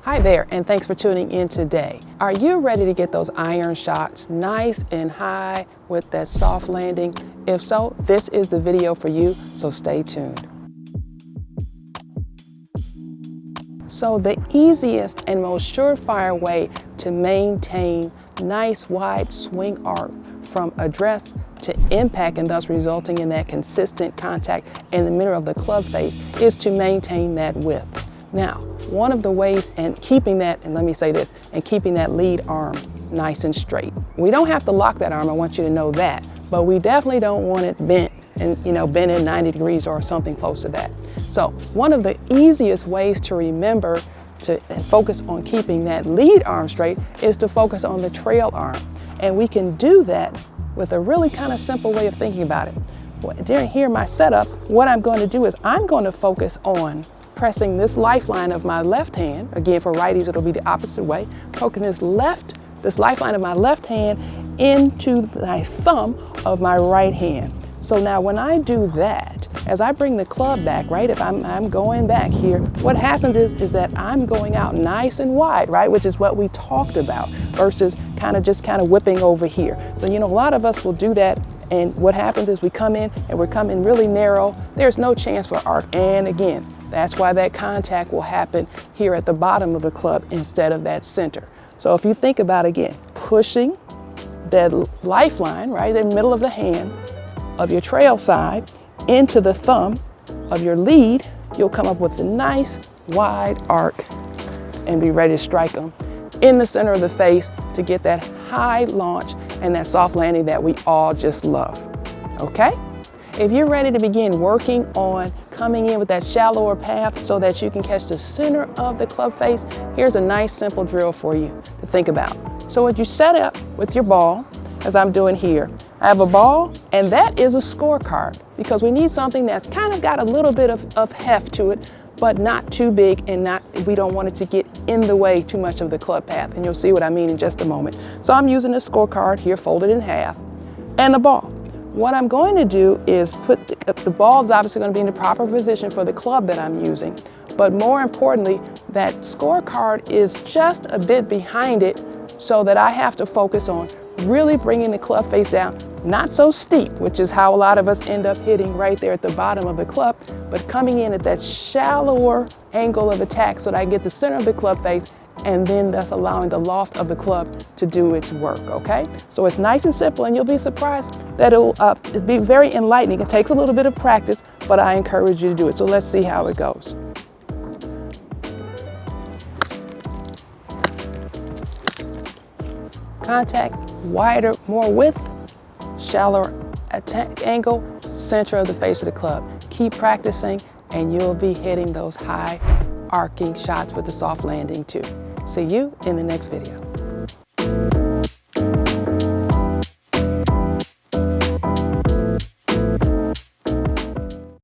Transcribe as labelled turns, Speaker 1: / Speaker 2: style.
Speaker 1: Hi there, and thanks for tuning in today. Are you ready to get those iron shots nice and high with that soft landing? If so, this is the video for you, so stay tuned. So the easiest and most surefire way to maintain nice wide swing arc from address to impact and thus resulting in that consistent contact in the middle of the club face is to maintain that width. Now, one of the ways and keeping that, and let me say this, and keeping that lead arm nice and straight. We don't have to lock that arm, I want you to know that, but we definitely don't want it bent and bent in 90 degrees or something close to that. So one of the easiest ways to remember to focus on keeping that lead arm straight is to focus on the trail arm. And we can do that with a really kind of simple way of thinking about it. During here, my setup, what I'm going to do is I'm going to focus on pressing this lifeline of my left hand. Again, for righties, it'll be the opposite way. Focusing this lifeline of my left hand into my thumb of my right hand. So now when I do that, as I bring the club back, right, if I'm going back here, what happens is that I'm going out nice and wide, right, which is what we talked about, versus kind of whipping over here. So, a lot of us will do that, and what happens is we come in and we're coming really narrow. There's no chance for arc, and again, that's why that contact will happen here at the bottom of the club instead of that center. So if you think about, again, pushing that lifeline, right, in the middle of the hand of your trail side into the thumb of your lead, you'll come up with a nice wide arc and be ready to strike them in the center of the face to get that high launch and that soft landing that we all just love, okay? If you're ready to begin working on coming in with that shallower path so that you can catch the center of the club face, here's a nice simple drill for you to think about. So what you set up with your ball, as I'm doing here, I have a ball, and that is a scorecard, because we need something that's kind of got a little bit of heft to it, but not too big, and we don't want it to get in the way too much of the club path, and you'll see what I mean in just a moment. So I'm using a scorecard here, folded in half, and a ball. What I'm going to do is put the ball is obviously going to be in the proper position for the club that I'm using, but more importantly, that scorecard is just a bit behind it so that I have to focus on really bringing the club face down, not so steep, which is how a lot of us end up hitting right there at the bottom of the club, but coming in at that shallower angle of attack so that I get the center of the club face, and then that's allowing the loft of the club to do its work, okay? So it's nice and simple, and you'll be surprised that it'll be very enlightening. It takes a little bit of practice, but I encourage you to do it. So let's see how it goes. Contact, wider, more width, shallower attack angle, center of the face of the club. Keep practicing, and you'll be hitting those high arcing shots with the soft landing too. See you in the next video.